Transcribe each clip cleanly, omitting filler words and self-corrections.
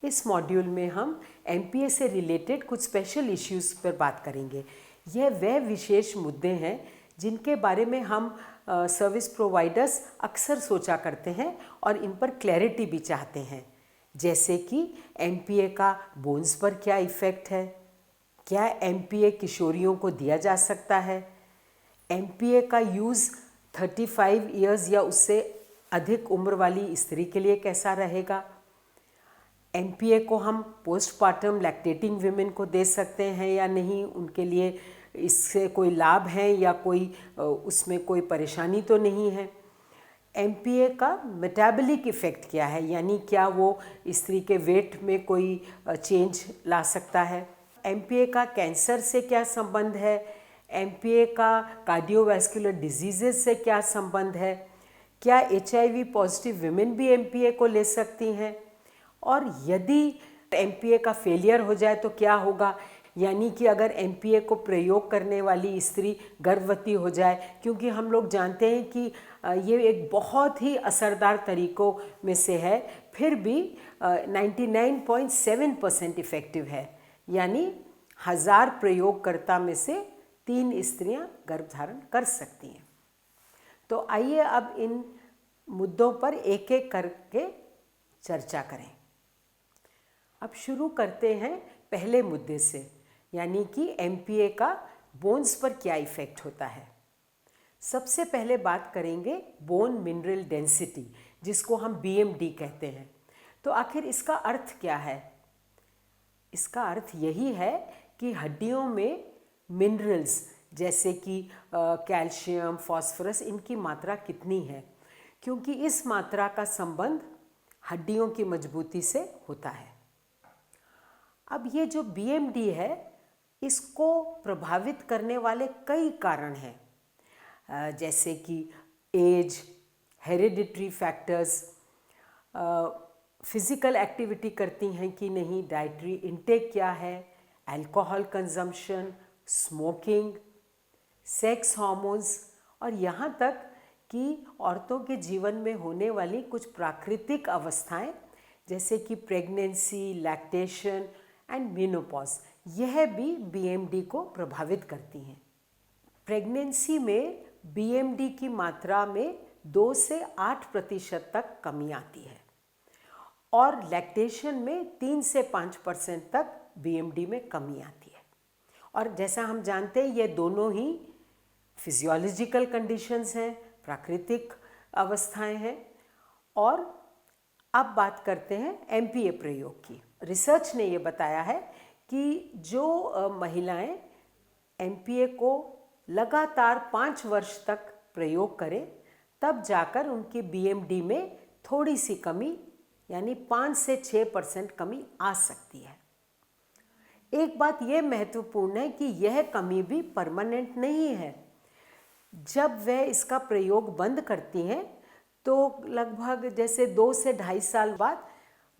इस मॉड्यूल में हम एमपीए से रिलेटेड कुछ स्पेशल इश्यूज़ पर बात करेंगे। यह वह विशेष मुद्दे हैं जिनके बारे में हम सर्विस प्रोवाइडर्स अक्सर सोचा करते हैं और इन पर क्लैरिटी भी चाहते हैं, जैसे कि एमपीए का बोन्स पर क्या इफ़ेक्ट है, क्या एमपीए किशोरियों को दिया जा सकता है, एमपीए का यूज़ 35 इयर्स या उससे अधिक उम्र वाली स्त्री के लिए कैसा रहेगा, एमपीए को हम पोस्टपार्टम लैक्टेटिंग वीमेन को दे सकते हैं या नहीं, उनके लिए इससे कोई लाभ है या कोई उसमें कोई परेशानी तो नहीं है। एमपीए का मेटाबॉलिक इफ़ेक्ट क्या है, यानी क्या वो स्त्री के वेट में कोई चेंज ला सकता है। एमपीए का कैंसर से क्या संबंध है, एमपीए का कार्डियोवैस्कुलर डिजीज़ेस से क्या संबंध है, क्या एचआईवी पॉजिटिव विमेन भी एमपीए को ले सकती हैं, और यदि एमपीए का फेलियर हो जाए तो क्या होगा, यानी कि अगर एमपीए को प्रयोग करने वाली स्त्री गर्भवती हो जाए, क्योंकि हम लोग जानते हैं कि ये एक बहुत ही असरदार तरीक़ों में से है, फिर भी 99.7% इफ़ेक्टिव है, यानी 1000 प्रयोगकर्ता में से 3 स्त्रियां गर्भधारण कर सकती हैं। तो आइए अब इन मुद्दों पर एक एक करके चर्चा करें। अब शुरू करते हैं पहले मुद्दे से, यानी कि एमपीए का बोन्स पर क्या इफ़ेक्ट होता है। सबसे पहले बात करेंगे बोन मिनरल डेंसिटी, जिसको हम बीएमडी कहते हैं। तो आखिर इसका अर्थ क्या है? इसका अर्थ यही है कि हड्डियों में मिनरल्स जैसे कि कैल्शियम, फास्फोरस, इनकी मात्रा कितनी है, क्योंकि इस मात्रा का संबंध हड्डियों की मजबूती से होता है। अब ये जो बीएमडी है, इसको प्रभावित करने वाले कई कारण हैं, जैसे कि age, hereditary factors, physical activity करती हैं कि नहीं, डाइटरी इनटेक क्या है, alcohol consumption, smoking, sex hormones, और यहाँ तक कि औरतों के जीवन में होने वाली कुछ प्राकृतिक अवस्थाएं जैसे कि प्रेगनेंसी, लैक्टेशन एंड मेनोपॉज, यह भी बीएमडी को प्रभावित करती हैं। प्रेगनेंसी में बीएमडी की मात्रा में 2 से 8% तक कमी आती है और लैक्टेशन में 3 से 5% तक बीएमडी में कमी आती है। और जैसा हम जानते हैं, ये दोनों ही फिजियोलॉजिकल कंडीशंस हैं, प्राकृतिक अवस्थाएं हैं। और अब बात करते हैं एमपीए प्रयोग की। रिसर्च ने ये बताया है कि जो महिलाएं एमपीए को लगातार 5 वर्ष तक प्रयोग करें, तब जाकर उनकी बीएमडी में थोड़ी सी कमी, यानी 5 से 6% कमी आ सकती है। एक बात ये महत्वपूर्ण है कि यह कमी भी परमानेंट नहीं है। जब वह इसका प्रयोग बंद करती हैं तो लगभग जैसे 2 से 2.5 साल बाद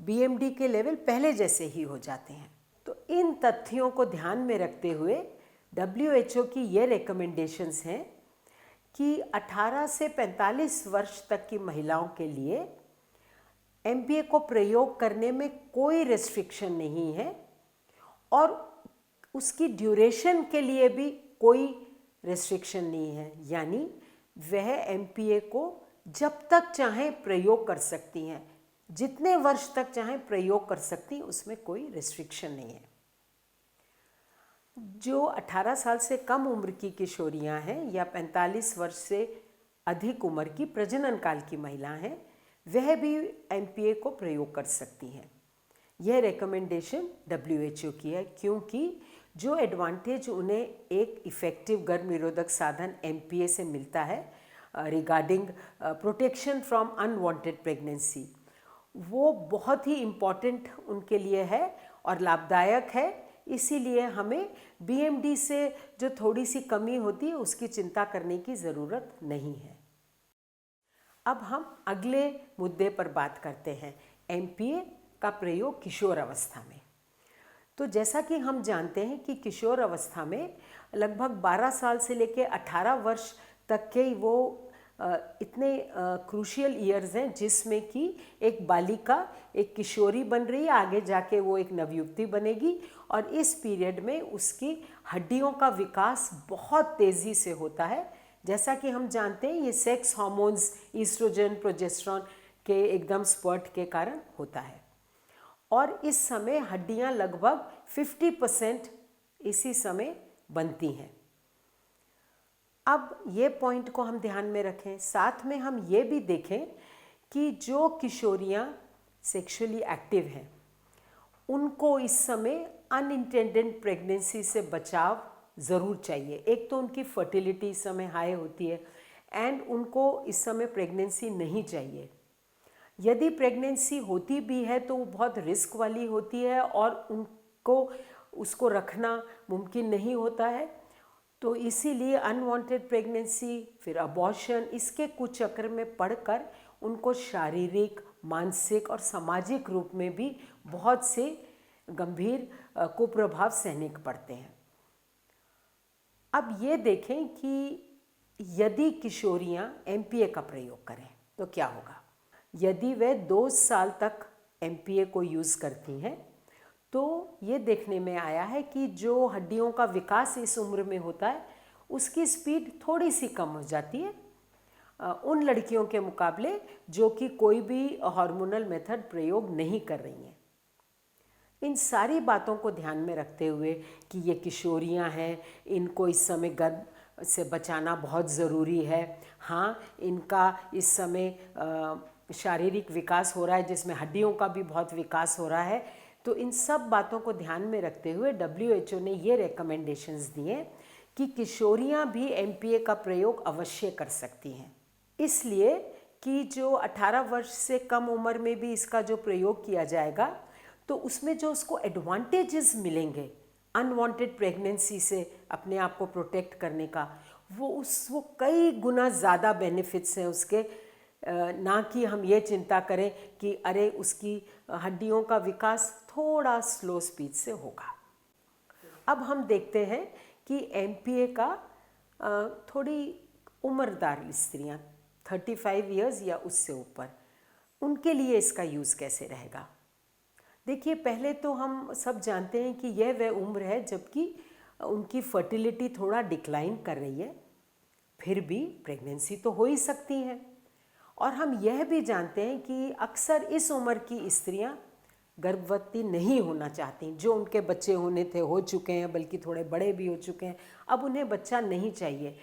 बीएमडी के लेवल पहले जैसे ही हो जाते हैं। तो इन तथ्यों को ध्यान में रखते हुए WHO की ये रिकमेंडेशंस हैं कि 18 से 45 वर्ष तक की महिलाओं के लिए एमपीए को प्रयोग करने में कोई रेस्ट्रिक्शन नहीं है और उसकी ड्यूरेशन के लिए भी कोई रेस्ट्रिक्शन नहीं है, यानी वह एमपीए को जब तक चाहें प्रयोग कर सकती हैं, जितने वर्ष तक चाहें प्रयोग कर सकती हैं, उसमें कोई रेस्ट्रिक्शन नहीं है। जो 18 साल से कम उम्र की किशोरियां हैं या 45 वर्ष से अधिक उम्र की प्रजनन काल की महिलाएं हैं, वह भी एमपीए को प्रयोग कर सकती हैं। यह रिकमेंडेशन WHO की है, क्योंकि जो एडवांटेज उन्हें एक इफ़ेक्टिव गर्भ निरोधक साधन एमपीए से मिलता है regarding protection from unwanted pregnancy, वो बहुत ही इम्पॉर्टेंट उनके लिए है और लाभदायक है। इसीलिए हमें बीएमडी से जो थोड़ी सी कमी होती है उसकी चिंता करने की ज़रूरत नहीं है। अब हम अगले मुद्दे पर बात करते हैं, एमपीए का प्रयोग किशोर अवस्था में। तो जैसा कि हम जानते हैं कि किशोर अवस्था में लगभग 12 साल से लेकर 18 वर्ष तक के वो इतने क्रूशियल ईयर्स हैं जिसमें कि एक बालिका एक किशोरी बन रही है, आगे जाके वो एक नवयुवती बनेगी, और इस पीरियड में उसकी हड्डियों का विकास बहुत तेज़ी से होता है। जैसा कि हम जानते हैं ये सेक्स हार्मोन्स ईस्ट्रोजन प्रोजेस्टेरॉन के एकदम स्पर्ट के कारण होता है, और इस समय हड्डियां लगभग 50% इसी समय बनती हैं। अब ये पॉइंट को हम ध्यान में रखें, साथ में हम ये भी देखें कि जो किशोरियां सेक्सुअली एक्टिव हैं उनको इस समय अनइंटेंडेड प्रेगनेंसी से बचाव ज़रूर चाहिए। एक तो उनकी फर्टिलिटी इस समय हाई होती है एंड उनको इस समय प्रेगनेंसी नहीं चाहिए। यदि प्रेगनेंसी होती भी है तो वो बहुत रिस्क वाली होती है और उनको उसको रखना मुमकिन नहीं होता है, तो इसीलिए अनवांटेड प्रेगनेंसी फिर अबॉर्शन इसके कुचक्र में पड़कर उनको शारीरिक, मानसिक और सामाजिक रूप में भी बहुत से गंभीर कुप्रभाव सहने पड़ते हैं। अब ये देखें कि यदि किशोरियां एमपीए का प्रयोग करें तो क्या होगा। यदि वे 2 साल तक एमपीए को यूज़ करती हैं तो ये देखने में आया है कि जो हड्डियों का विकास इस उम्र में होता है उसकी स्पीड थोड़ी सी कम हो जाती है उन लड़कियों के मुकाबले जो कि कोई भी हार्मोनल मेथड प्रयोग नहीं कर रही हैं। इन सारी बातों को ध्यान में रखते हुए कि ये किशोरियां हैं, इनको इस समय गर्भ से बचाना बहुत ज़रूरी है। हाँ, इनका इस समय शारीरिक विकास हो रहा है जिसमें हड्डियों का भी बहुत विकास हो रहा है। तो इन सब बातों को ध्यान में रखते हुए WHO ने ये रिकमेंडेशंस दिए कि किशोरियां भी एमपीए का प्रयोग अवश्य कर सकती हैं, इसलिए कि जो 18 वर्ष से कम उम्र में भी इसका जो प्रयोग किया जाएगा तो उसमें जो उसको एडवांटेजेस मिलेंगे अनवांटेड प्रेगनेंसी से अपने आप को प्रोटेक्ट करने का, वो कई गुना ज़्यादा बेनिफिट्स हैं उसके। ना कि हम ये चिंता करें कि अरे उसकी हड्डियों का विकास थोड़ा स्लो स्पीड से होगा। अब हम देखते हैं कि एमपीए का थोड़ी उम्रदार स्त्रियां 35 इयर्स या उससे ऊपर, उनके लिए इसका यूज़ कैसे रहेगा। देखिए, पहले तो हम सब जानते हैं कि यह वह उम्र है जबकि उनकी फर्टिलिटी थोड़ा डिक्लाइन कर रही है, फिर भी प्रेगनेंसी तो हो ही सकती है। और हम यह भी जानते हैं कि अक्सर इस उम्र की स्त्रियां गर्भवती नहीं होना चाहती, जो उनके बच्चे होने थे हो चुके हैं, बल्कि थोड़े बड़े भी हो चुके हैं, अब उन्हें बच्चा नहीं चाहिए।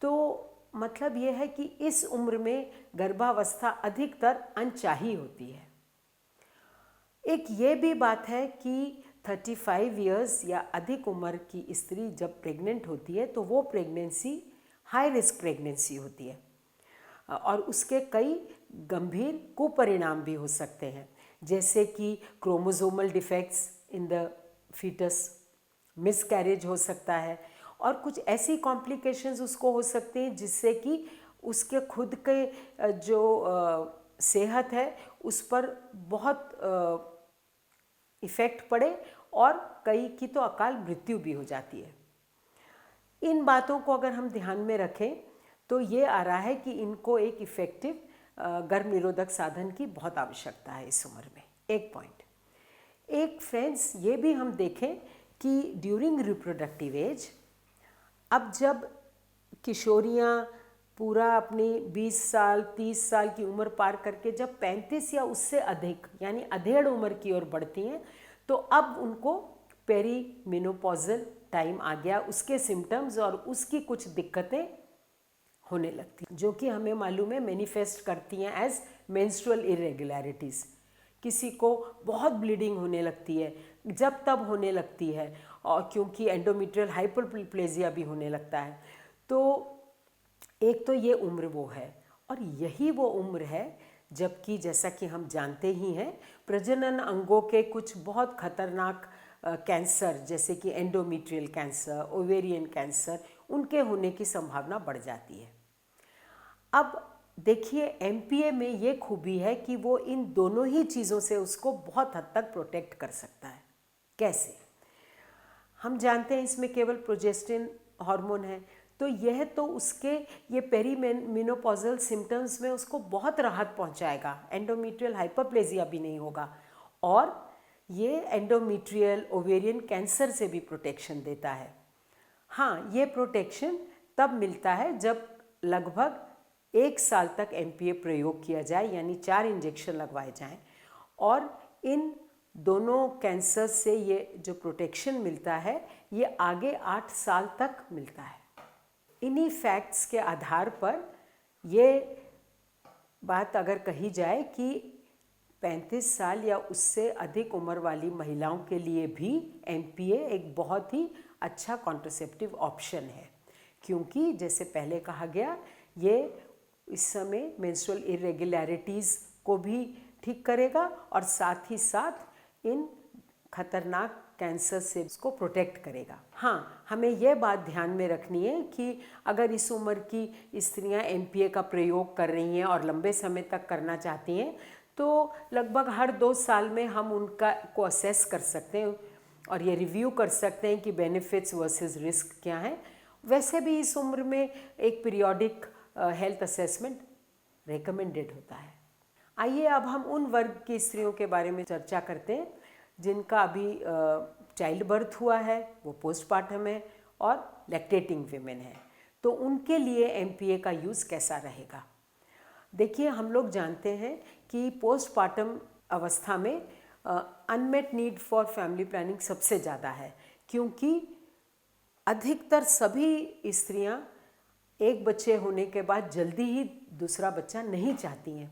तो मतलब यह है कि इस उम्र में गर्भावस्था अधिकतर अनचाही होती है। एक ये भी बात है कि 35 इयर्स या अधिक उम्र की स्त्री जब प्रेग्नेंट होती है तो वो प्रेगनेंसी हाई रिस्क प्रेगनेंसी होती है और उसके कई गंभीर कुपरिणाम भी हो सकते हैं, जैसे कि chromosomal defects in the foetus, miscarriage हो सकता है और कुछ ऐसी कॉम्प्लिकेशंस उसको हो सकती हैं जिससे कि उसके खुद के जो सेहत है उस पर बहुत इफ़ेक्ट पड़े और कई की तो अकाल मृत्यु भी हो जाती है। इन बातों को अगर हम ध्यान में रखें तो ये आ रहा है कि इनको एक इफ़ेक्टिव गर्भ निरोधक साधन की बहुत आवश्यकता है इस उम्र में। एक पॉइंट। एक फ्रेंड्स, ये भी हम देखें कि ड्यूरिंग रिप्रोडक्टिव एज, अब जब किशोरियाँ पूरा अपनी 20 साल 30 साल की उम्र पार करके जब 35 या उससे अधिक यानी अधेड़ उम्र की ओर बढ़ती हैं तो अब उनको पेरीमेनोपॉजल टाइम आ गया, उसके सिम्टम्स और उसकी कुछ दिक्कतें होने लगती हैं जो कि हमें मालूम है मैनिफेस्ट करती हैं एज मेंस्ट्रुअल इरेगुलरिटीज़। किसी को बहुत ब्लीडिंग होने लगती है, जब तब होने लगती है, और क्योंकि एंडोमेट्रियल हाइपरप्लेजिया भी होने लगता है। तो एक तो ये उम्र वो है, और यही वो उम्र है जबकि जैसा कि हम जानते ही हैं प्रजनन अंगों के कुछ बहुत खतरनाक कैंसर जैसे कि एंडोमेट्रियल कैंसर, ओवेरियन कैंसर, उनके होने की संभावना बढ़ जाती है। अब देखिए, एमपीए में ये खूबी है कि वो इन दोनों ही चीज़ों से उसको बहुत हद तक प्रोटेक्ट कर सकता है। कैसे? हम जानते हैं इसमें केवल प्रोजेस्टेरोन हार्मोन है, तो यह तो उसके ये पेरीमेनोपॉजल सिम्टम्स में उसको बहुत राहत पहुंचाएगा, एंडोमेट्रियल हाइपरप्लेजिया भी नहीं होगा, और ये एंडोमेट्रियल ओवेरियन कैंसर से भी प्रोटेक्शन देता है। हाँ, ये प्रोटेक्शन तब मिलता है जब लगभग 1 साल तक MPA प्रयोग किया जाए, यानी 4 इंजेक्शन लगवाए जाएं, और इन दोनों कैंसर से ये जो प्रोटेक्शन मिलता है ये आगे 8 साल तक मिलता है। इन्हीं फैक्ट्स के आधार पर ये बात अगर कही जाए कि 35 साल या उससे अधिक उम्र वाली महिलाओं के लिए भी MPA एक बहुत ही अच्छा कॉन्ट्रासेप्टिव ऑप्शन है, क्योंकि जैसे पहले कहा गया ये इस समय मेंस्ट्रुअल इरेगुलरिटीज़ को भी ठीक करेगा और साथ ही साथ इन खतरनाक कैंसर से उसको प्रोटेक्ट करेगा। हाँ, हमें यह बात ध्यान में रखनी है कि अगर इस उम्र की स्त्रियां MPA का प्रयोग कर रही हैं और लंबे समय तक करना चाहती हैं तो लगभग हर 2 साल में हम उनका को असेस कर सकते हैं और ये रिव्यू कर सकते हैं कि बेनिफिट्स वर्सेस रिस्क क्या हैं। वैसे भी इस उम्र में एक पीरियोडिक हेल्थ असेसमेंट रेकमेंडेड होता है। आइए अब हम उन वर्ग की स्त्रियों के बारे में चर्चा करते हैं जिनका अभी चाइल्ड बर्थ हुआ है, वो पोस्टपार्टम है और लैक्टेटिंग विमेन है। तो उनके लिए MPA का यूज़ कैसा रहेगा? देखिए, हम लोग जानते हैं कि पोस्टपार्टम अवस्था में unmet need for family planning सबसे ज़्यादा है, क्योंकि अधिकतर सभी स्त्रियां एक बच्चे होने के बाद जल्दी ही दूसरा बच्चा नहीं चाहती हैं,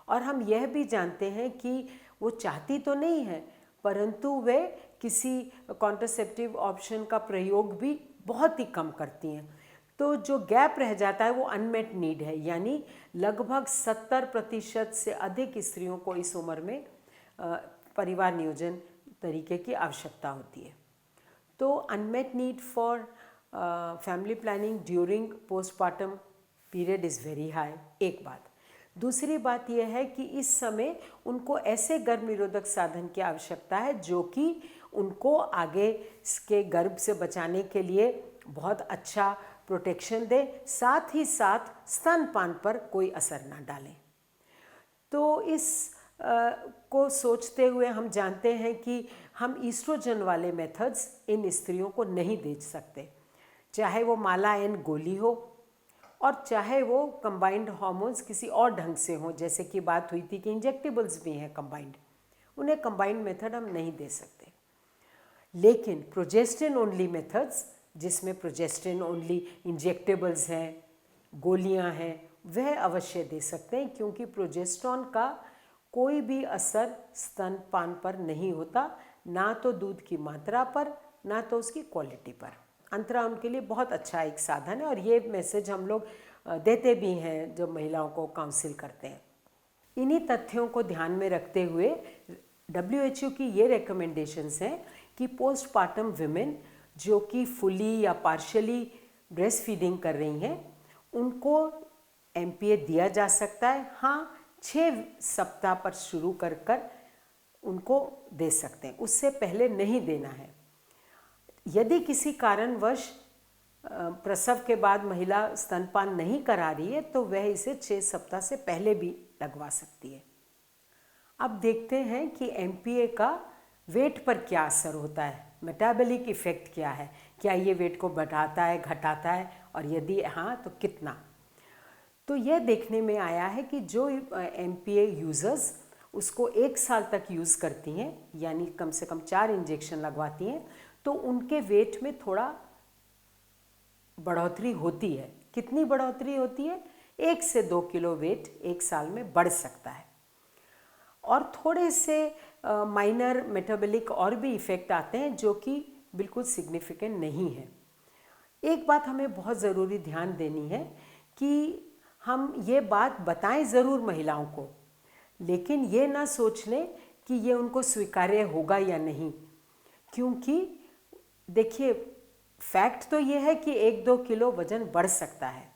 और हम यह भी जानते हैं कि वो चाहती तो नहीं है परंतु वे किसी कॉन्ट्रासेप्टिव ऑप्शन का प्रयोग भी बहुत ही कम करती हैं। तो जो गैप रह जाता है वो अनमेट नीड है, यानी लगभग 70% से अधिक स्त्रियों को इस उम्र में परिवार नियोजन तरीके की आवश्यकता होती है। तो unmet need for family planning during postpartum period is very high, एक बात। दूसरी बात यह है कि इस समय उनको ऐसे गर्भ निरोधक साधन की आवश्यकता है जो कि उनको आगे के गर्भ से बचाने के लिए बहुत अच्छा प्रोटेक्शन दे, साथ ही साथ स्तनपान पर कोई असर ना डालें। तो इस को सोचते हुए हम जानते हैं कि हम ईस्ट्रोजन वाले मेथड्स इन स्त्रियों को नहीं दे सकते, चाहे वो माला एन गोली हो और चाहे वो कंबाइंड हार्मोन्स किसी और ढंग से हों, जैसे कि बात हुई थी कि इंजेक्टेबल्स भी हैं कंबाइंड, उन्हें कंबाइंड मेथड हम नहीं दे सकते। लेकिन प्रोजेस्टेरोन ओनली मेथड्स, जिसमें प्रोजेस्टेरोन ओनली इंजेक्टेबल्स हैं, गोलियां हैं, वह अवश्य दे सकते हैं, क्योंकि प्रोजेस्टेरोन का कोई भी असर स्तनपान पर नहीं होता, ना तो दूध की मात्रा पर ना तो उसकी क्वालिटी पर। अंतरा उनके लिए बहुत अच्छा एक साधन है और ये मैसेज हम लोग देते भी हैं जब महिलाओं को काउंसिल करते हैं। इन्हीं तथ्यों को ध्यान में रखते हुए WHO की ये रिकमेंडेशंस हैं कि पोस्टपार्टम विमेन जो कि फुली या पार्शियली ब्रेस्ट फीडिंग कर रही हैं उनको MPA दिया जा सकता है। हाँ, 6 सप्ताह पर शुरू कर उनको दे सकते हैं, उससे पहले नहीं देना है। यदि किसी कारणवश प्रसव के बाद महिला स्तनपान नहीं करा रही है तो वह इसे 6 सप्ताह से पहले भी लगवा सकती है। अब देखते हैं कि MPA का वेट पर क्या असर होता है, मेटाबॉलिक इफ़ेक्ट क्या है, क्या ये वेट को बढ़ाता है, घटाता है, और यदि हाँ तो कितना। तो यह देखने में आया है कि जो MPA यूज़र्स उसको 1 साल तक यूज़ करती हैं, यानी कम से कम 4 इंजेक्शन लगवाती हैं, तो उनके वेट में थोड़ा बढ़ोतरी होती है। कितनी बढ़ोतरी होती है? 1 से 2 किलो वेट 1 साल में बढ़ सकता है। और थोड़े से माइनर मेटाबॉलिक और भी इफ़ेक्ट आते हैं जो कि बिल्कुल सिग्निफिकेंट नहीं है। एक बात हमें बहुत ज़रूरी ध्यान देनी है कि हम ये बात बताएं ज़रूर महिलाओं को, लेकिन ये ना सोच लें कि ये उनको स्वीकार्य होगा या नहीं, क्योंकि देखिए फैक्ट तो ये है कि 1-2 किलो वज़न बढ़ सकता है।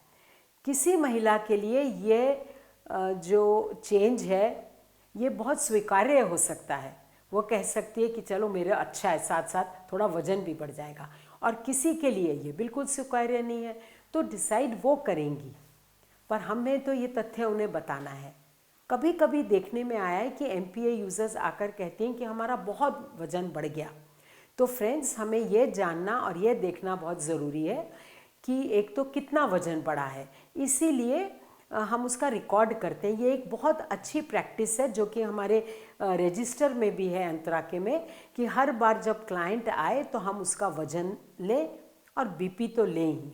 किसी महिला के लिए ये जो चेंज है ये बहुत स्वीकार्य हो सकता है। वो कह सकती है कि चलो मेरा अच्छा है, साथ साथ थोड़ा वज़न भी बढ़ जाएगा, और किसी के लिए ये बिल्कुल स्वीकार्य नहीं है। तो डिसाइड वो करेंगी, पर हमें तो ये तथ्य उन्हें बताना है। कभी कभी देखने में आया है कि MPA यूज़र्स आकर कहते हैं कि हमारा बहुत वज़न बढ़ गया। तो फ्रेंड्स, हमें ये जानना और ये देखना बहुत ज़रूरी है कि एक तो कितना वज़न बढ़ा है, इसीलिए हम उसका रिकॉर्ड करते हैं। ये एक बहुत अच्छी प्रैक्टिस है जो कि हमारे रजिस्टर में भी है अंतरा के में, कि हर बार जब क्लाइंट आए तो हम उसका वज़न लें और BP तो लें ही।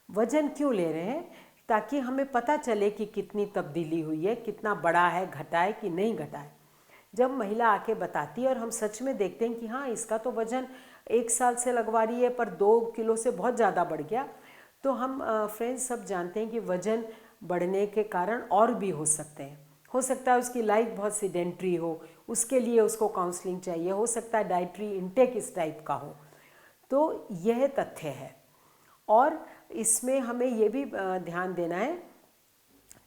वज़न क्यों ले रहे हैं? ताकि हमें पता चले कि कितनी तब्दीली हुई है, कितना बढ़ा है, घटा है कि नहीं घटा है। जब महिला आके बताती है और हम सच में देखते हैं कि हाँ, इसका तो वज़न 1 साल से लगवा रही है पर 2 किलो से बहुत ज़्यादा बढ़ गया, तो हम फ्रेंड्स सब जानते हैं कि वज़न बढ़ने के कारण और भी हो सकते हैं। हो सकता है उसकी लाइफ बहुत सीडेंट्री हो, उसके लिए उसको काउंसलिंग चाहिए। हो सकता है डाइटरी इंटेक इस टाइप का हो। तो यह तथ्य है। और इसमें हमें ये भी ध्यान देना है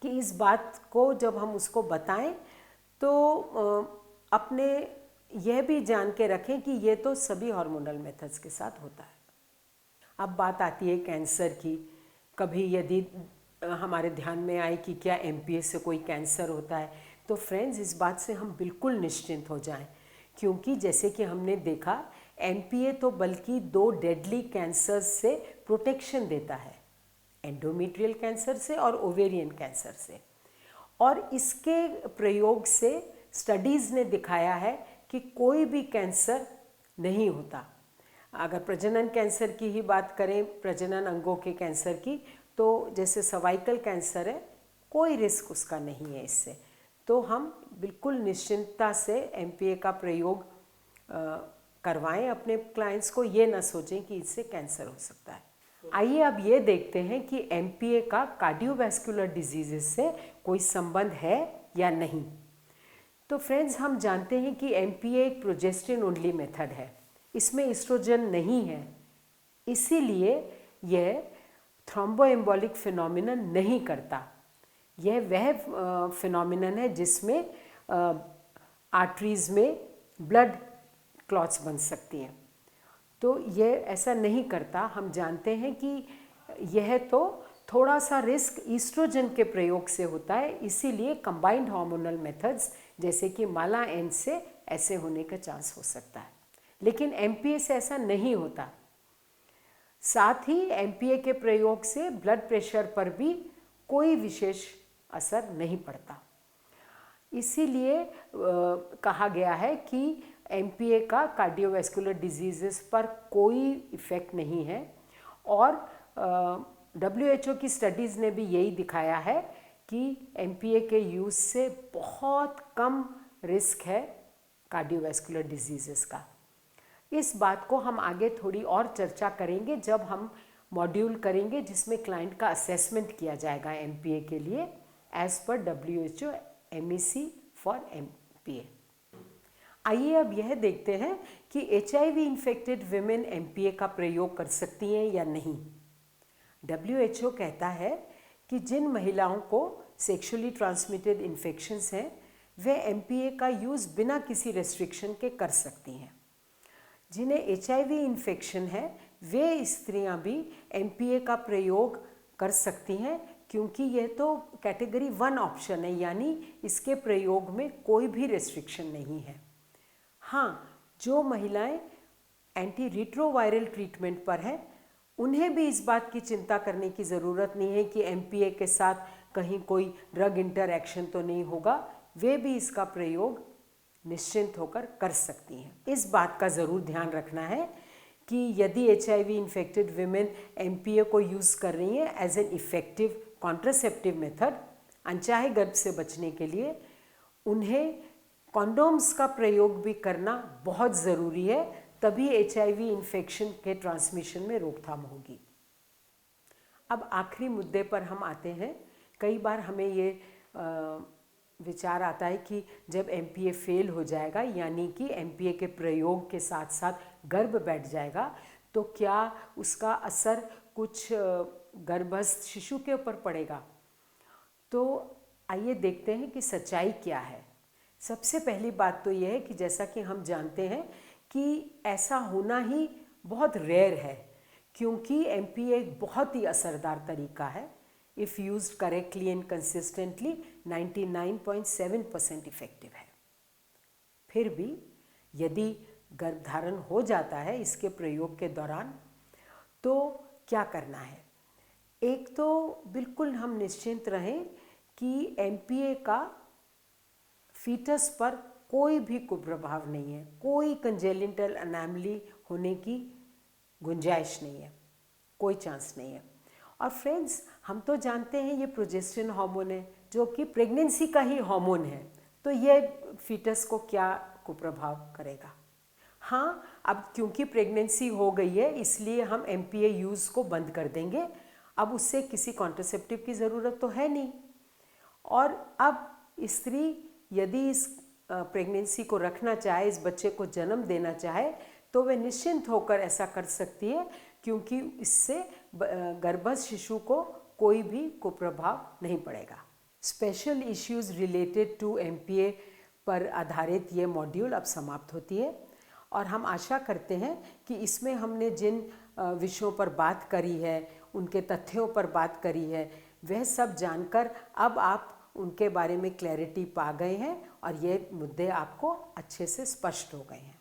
कि इस बात को जब हम उसको बताएं तो अपने यह भी जान के रखें कि ये तो सभी हार्मोनल मेथड्स के साथ होता है। अब बात आती है कैंसर की। कभी यदि हमारे ध्यान में आए कि क्या MPA से कोई कैंसर होता है, तो फ्रेंड्स इस बात से हम बिल्कुल निश्चिंत हो जाएं, क्योंकि जैसे कि हमने देखा MPA तो बल्कि 2 डेडली कैंसर से प्रोटेक्शन देता है, एंडोमेट्रियल कैंसर से और ओवेरियन कैंसर से। और इसके प्रयोग से स्टडीज़ ने दिखाया है कि कोई भी कैंसर नहीं होता। अगर प्रजनन कैंसर की ही बात करें, प्रजनन अंगों के कैंसर की, तो जैसे सर्वाइकल कैंसर है, कोई रिस्क उसका नहीं है इससे। तो हम बिल्कुल निश्चिंतता से MPA का प्रयोग करवाएं अपने क्लाइंट्स को। ये ना सोचें कि इससे कैंसर हो सकता है। आइए अब ये देखते हैं कि MPA का कार्डियोवैस्कुलर डिजीज़ से कोई संबंध है या नहीं। तो फ्रेंड्स, हम जानते हैं कि MPA एक प्रोजेस्टिन ओनली मेथड है, इसमें एस्ट्रोजन नहीं है, इसीलिए यह थ्रोम्बोएम्बोलिक फिनोमिनन नहीं करता। यह वह फिनोमिनन है जिसमें आर्टरीज में ब्लड क्लॉट्स बन सकती हैं। तो यह ऐसा नहीं करता। हम जानते हैं कि यह तो थोड़ा सा रिस्क ईस्ट्रोजन के प्रयोग से होता है, इसीलिए कंबाइंड हार्मोनल मेथड्स जैसे कि माला N से ऐसे होने का चांस हो सकता है, लेकिन MPA से ऐसा नहीं होता। साथ ही MPA के प्रयोग से ब्लड प्रेशर पर भी कोई विशेष असर नहीं पड़ता। इसीलिए कहा गया है कि MPA का कार्डियोवैस्कुलर डिजीज़ पर कोई इफ़ेक्ट नहीं है। और WHO की स्टडीज़ ने भी यही दिखाया है कि MPA के यूज़ से बहुत कम रिस्क है कार्डियोवैस्कुलर डिजीज़ का। इस बात को हम आगे थोड़ी और चर्चा करेंगे जब हम मॉड्यूल करेंगे जिसमें क्लाइंट का असेसमेंट किया जाएगा MPA के लिए as per WHO MEC for MPA। आइए अब यह देखते हैं कि HIV इन्फेक्टेड विमेन MPA का प्रयोग कर सकती हैं या नहीं। WHO कहता है कि जिन महिलाओं को सेक्सुअली ट्रांसमिटेड इन्फेक्शंस हैं वे MPA का यूज़ बिना किसी रेस्ट्रिक्शन के कर सकती हैं। जिन्हें HIV इन्फेक्शन है वे स्त्रियां भी MPA का प्रयोग कर सकती हैं, क्योंकि यह तो कैटेगरी 1 ऑप्शन है, यानी इसके प्रयोग में कोई भी रेस्ट्रिक्शन नहीं है। हाँ, जो महिलाएं एंटी रिट्रोवायरल ट्रीटमेंट पर हैं उन्हें भी इस बात की चिंता करने की ज़रूरत नहीं है कि MPA के साथ कहीं कोई ड्रग इंटरैक्शन तो नहीं होगा। वे भी इसका प्रयोग निश्चिंत होकर कर सकती हैं। इस बात का ज़रूर ध्यान रखना है कि यदि HIV इन्फेक्टेड विमेन MPA को यूज़ कर रही हैं as an effective contraceptive method अनचाहे गर्भ से बचने के लिए, उन्हें कॉन्डोम्स का प्रयोग भी करना बहुत ज़रूरी है, तभी HIV इन्फेक्शन के ट्रांसमिशन में रोकथाम होगी। अब आखिरी मुद्दे पर हम आते हैं। कई बार हमें ये विचार आता है कि जब MPA फेल हो जाएगा, यानी कि MPA के प्रयोग के साथ साथ गर्भ बैठ जाएगा, तो क्या उसका असर कुछ गर्भस्थ शिशु के ऊपर पड़ेगा। तो आइए देखते हैं कि सच्चाई क्या है। सबसे पहली बात तो यह है कि जैसा कि हम जानते हैं कि ऐसा होना ही बहुत रेयर है, क्योंकि MPA एक बहुत ही असरदार तरीका है। If used correctly and consistently 99.7% effective है। फिर भी यदि गर्भधारण हो जाता है इसके प्रयोग के दौरान, तो क्या करना है? एक तो बिल्कुल हम निश्चिंत रहें कि MPA का फीटस पर कोई भी कुप्रभाव नहीं है, कोई कंजेनिटल अनोमली होने की गुंजाइश नहीं है, कोई चांस नहीं है। और फ्रेंड्स, हम तो जानते हैं ये प्रोजेस्टेरोन हार्मोन है जो कि प्रेगनेंसी का ही हार्मोन है, तो ये फीटस को क्या कुप्रभाव करेगा? हाँ, अब क्योंकि प्रेगनेंसी हो गई है इसलिए हम MPA यूज़ को बंद कर देंगे। अब उससे किसी कॉन्ट्रासेप्टिव की ज़रूरत तो है नहीं। और अब स्त्री यदि इस प्रेगनेंसी को रखना चाहे, इस बच्चे को जन्म देना चाहे, तो वे निश्चिंत होकर ऐसा कर सकती है, क्योंकि इससे गर्भस्थ शिशु को कोई भी कुप्रभाव नहीं पड़ेगा। Special issues related to MPA पर आधारित ये मॉड्यूल अब समाप्त होती है और हम आशा करते हैं कि इसमें हमने जिन विषयों पर बात करी है, उनके तथ्यों पर बात करी है, वह सब जानकर अब आप उनके बारे में क्लैरिटी पा गए हैं और ये मुद्दे आपको अच्छे से स्पष्ट हो गए हैं।